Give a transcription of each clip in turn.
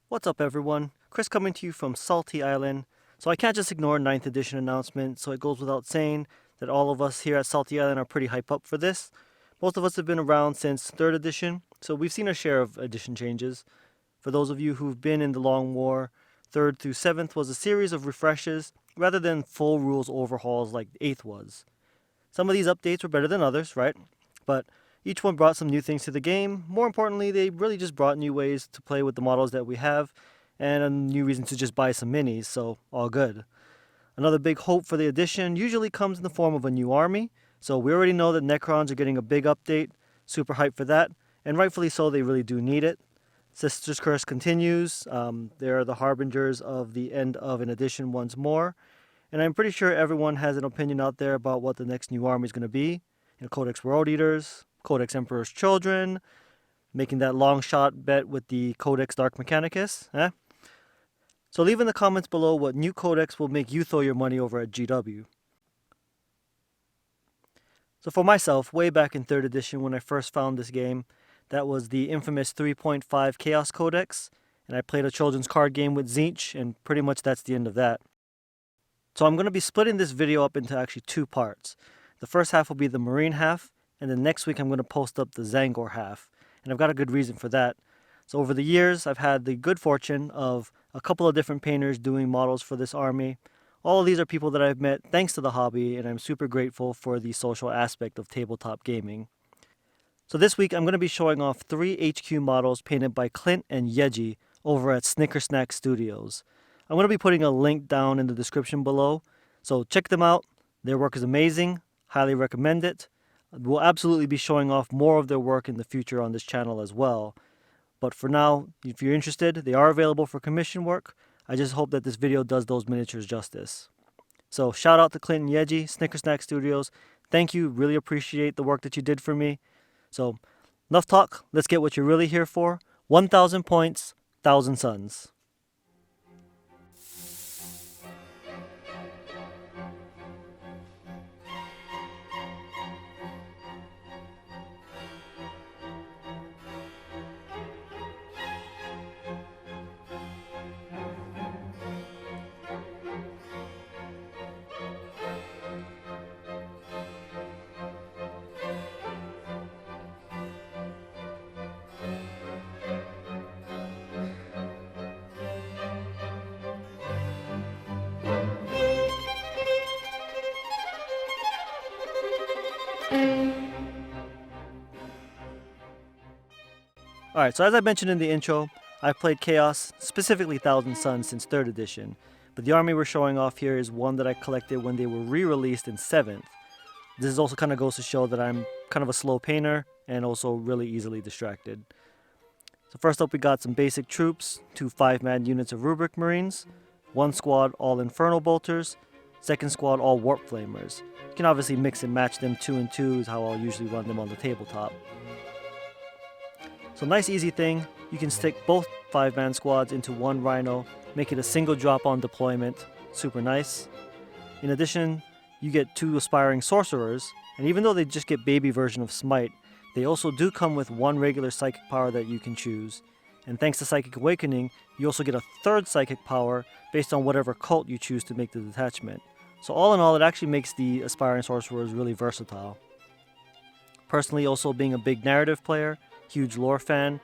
What's up, everyone? Chris coming to you from Salty Island. So I can't just ignore ninth edition announcement, so it goes without saying that all of us here at Salty Island are pretty hype up for this. Most of us have been around since 3rd edition, so we've seen a share of edition changes. For those of you who've been in the Long War, 3rd through 7th was a series of refreshes rather than full rules overhauls like 8th was. Some of these updates were better than others, right? But each one brought some new things to the game. More importantly, they really just brought new ways to play with the models that we have and a new reason to just buy some minis, so all good. Another big hope for the edition usually comes in the form of a new army, so we already know that Necrons are getting a big update, super hyped for that, and rightfully so, they really do need it. Sister's Curse continues, they're the harbingers of the end of an edition once more, and I'm pretty sure everyone has an opinion out there about what the next new army is going to be. Codex World Eaters, Codex Emperor's Children, making that long shot bet with the Codex Dark Mechanicus, eh? So leave in the comments below what new codex will make you throw your money over at GW. So for myself, way back in 3rd edition when I first found this game, that was the infamous 3.5 Chaos Codex, and I played a children's card game with Tzeentch, and pretty much that's the end of that. So I'm going to be splitting this video up into actually two parts. The first half will be the Marine half, and then next week I'm going to post up the Tzaangor half, and I've got a good reason for that. So over the years, I've had the good fortune of a couple of different painters doing models for this army. All of these are people that I've met thanks to the hobby, and I'm super grateful for the social aspect of tabletop gaming. So this week I'm going to be showing off 3 HQ models painted by Clint and Yeji over at Snickersnack Studios. I'm going to be putting a link down in the description below, so check them out. Their work is amazing, highly recommend it. We'll absolutely be showing off more of their work in the future on this channel as well. But for now, if you're interested, they are available for commission work. I just hope that this video does those miniatures justice. So shout out to Clint and Yeji, Snickersnack Studios. Thank you, really appreciate the work that you did for me. So enough talk, let's get what you're really here for. 1,000 points, 1,000 suns. Alright, so as I mentioned in the intro, I've played Chaos, specifically Thousand Suns, since 3rd edition, but the army we're showing off here is one that I collected when they were re-released in 7th. This also kind of goes to show that I'm kind of a slow painter and also really easily distracted. So first up we got some basic troops, 2 5-man units of Rubric Marines, 1 squad all Infernal Bolters, 2nd squad all Warp Flamers. You can obviously mix and match them 2 and 2 is how I'll usually run them on the tabletop. So nice easy thing, you can stick both 5-man squads into 1 Rhino, make it a single drop on deployment, super nice. In addition, you get 2 Aspiring Sorcerers, and even though they just get baby version of Smite, they also do come with 1 regular psychic power that you can choose. And thanks to Psychic Awakening, you also get a 3rd psychic power based on whatever cult you choose to make the detachment. So all in all, it actually makes the Aspiring Sorcerers really versatile. Personally, also being a big narrative player, huge lore fan,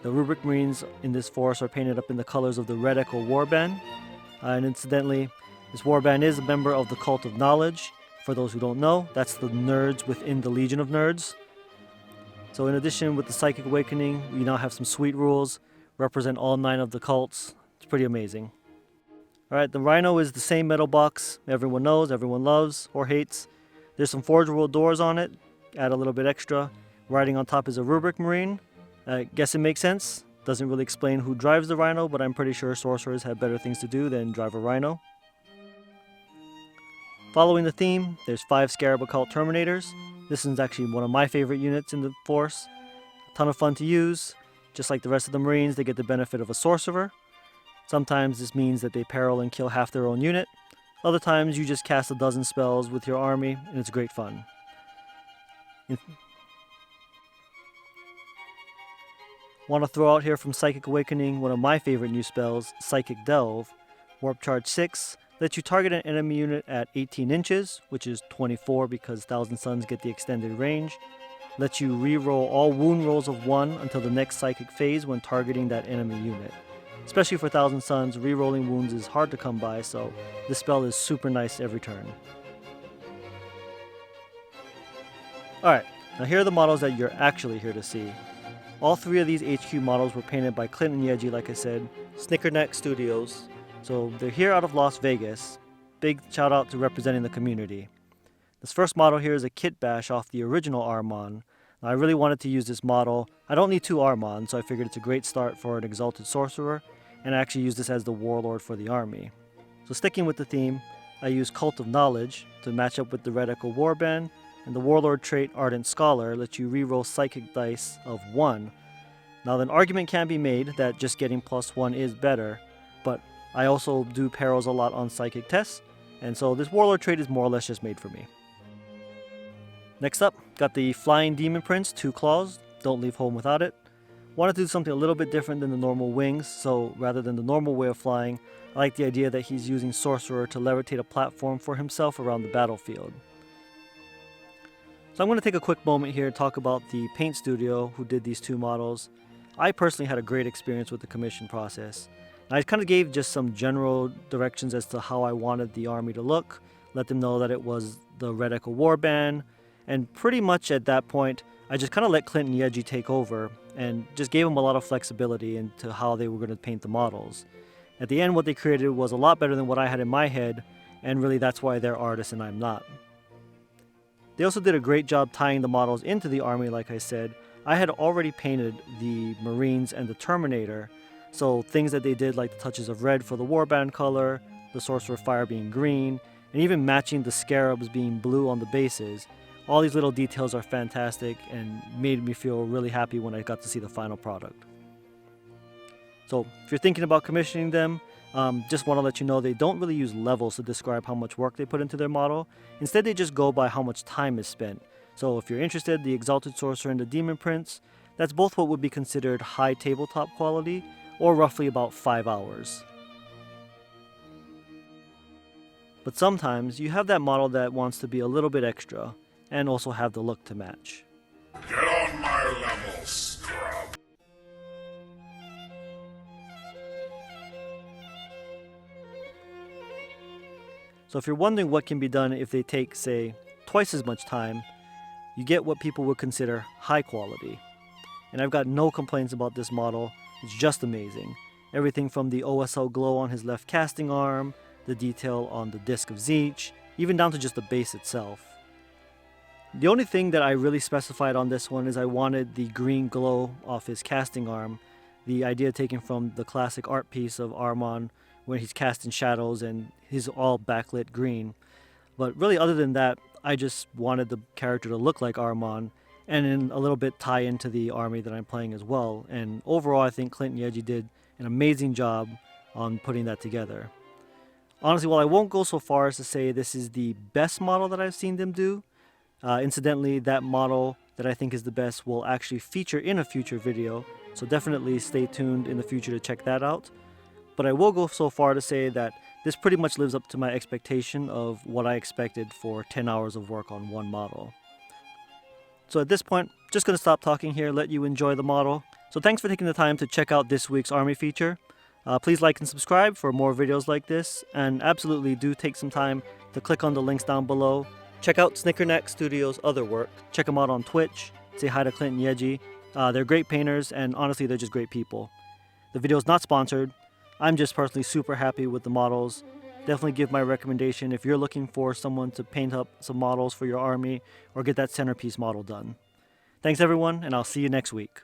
the Rubric Marines in this force are painted up in the colors of the Red Echo Warband. And incidentally, this warband is a member of the Cult of Knowledge. For those who don't know, that's the nerds within the Legion of Nerds. So in addition, with the Psychic Awakening, we now have some sweet rules, represent all 9 of the cults. It's pretty amazing. Alright, the Rhino is the same metal box everyone knows, everyone loves, or hates. There's some Forge World doors on it, add a little bit extra. Riding on top is a Rubric Marine. I guess it makes sense. Doesn't really explain who drives the Rhino, but I'm pretty sure sorcerers have better things to do than drive a Rhino. Following the theme, there's 5 Scarab Occult Terminators. This one's actually one of my favorite units in the force. A ton of fun to use. Just like the rest of the Marines, they get the benefit of a sorcerer. Sometimes this means that they peril and kill half their own unit. Other times you just cast a dozen spells with your army, and it's great fun. Want to throw out here from Psychic Awakening one of my favorite new spells, Psychic Delve. Warp Charge 6 lets you target an enemy unit at 18 inches, which is 24 because Thousand Suns get the extended range. Lets you re-roll all wound rolls of 1 until the next psychic phase when targeting that enemy unit. Especially for Thousand Suns, re-rolling wounds is hard to come by, so this spell is super nice every turn. Alright, now here are the models that you're actually here to see. All 3 of these HQ models were painted by Clint and Yeji, like I said, Snickernack Studios. So they're here out of Las Vegas. Big shout out to representing the community. This first model here is a kit bash off the original Armon. Now, I really wanted to use this model. I don't need 2 Armons, so I figured it's a great start for an Exalted Sorcerer, and I actually use this as the Warlord for the army. So sticking with the theme, I use Cult of Knowledge to match up with the Red Echo Warband, and the Warlord trait Ardent Scholar lets you reroll Psychic dice of 1. Now, an argument can be made that just getting +1 is better, but I also do perils a lot on Psychic tests, and so this Warlord trait is more or less just made for me. Next up, got the Flying Demon Prince, 2 claws, don't leave home without it. Wanted to do something a little bit different than the normal wings, so rather than the normal way of flying, I like the idea that he's using Sorcerer to levitate a platform for himself around the battlefield. So I'm going to take a quick moment here to talk about the paint studio who did these 2 models. I personally had a great experience with the commission process. I kind of gave just some general directions as to how I wanted the army to look, let them know that it was the Red Echo Warband, and pretty much at that point, I just kind of let Clint and Yeji take over and just gave them a lot of flexibility into how they were going to paint the models. At the end, what they created was a lot better than what I had in my head, and really that's why they're artists and I'm not. They also did a great job tying the models into the army, like I said. I had already painted the Marines and the Terminator, so things that they did like the touches of red for the Warband color, the Sorcerer Fire being green, and even matching the Scarabs being blue on the bases. All these little details are fantastic and made me feel really happy when I got to see the final product. So if you're thinking about commissioning them, just want to let you know they don't really use levels to describe how much work they put into their model. Instead, they just go by how much time is spent. So if you're interested, the Exalted Sorcerer and the Demon Prince, that's both what would be considered high tabletop quality, or roughly about 5 hours. But sometimes you have that model that wants to be a little bit extra, and also have the look to match. Get on my level, scrub. So if you're wondering what can be done if they take, say, twice as much time, you get what people would consider high quality. And I've got no complaints about this model. It's just amazing. Everything from the OSL glow on his left casting arm, the detail on the disc of Tzeentch, even down to just the base itself. The only thing that I really specified on this one is I wanted the green glow off his casting arm, the idea taken from the classic art piece of Armon where he's casting shadows and he's all backlit green. But really other than that, I just wanted the character to look like Armon and in a little bit tie into the army that I'm playing as well. And overall, I think Clint and Yeji did an amazing job on putting that together. Honestly, while I won't go so far as to say this is the best model that I've seen them do, incidentally, that model that I think is the best will actually feature in a future video, so definitely stay tuned in the future to check that out. But I will go so far to say that this pretty much lives up to my expectation of what I expected for 10 hours of work on one model. So at this point, just going to stop talking here, let you enjoy the model. So thanks for taking the time to check out this week's army feature. Please like and subscribe for more videos like this, and absolutely do take some time to click on the links down below. Check out Snickernack Studios' other work. Check them out on Twitch. Say hi to Clint and Yeji. They're great painters, and honestly, they're just great people. The video is not sponsored. I'm just personally super happy with the models. Definitely give my recommendation if you're looking for someone to paint up some models for your army or get that centerpiece model done. Thanks everyone, and I'll see you next week.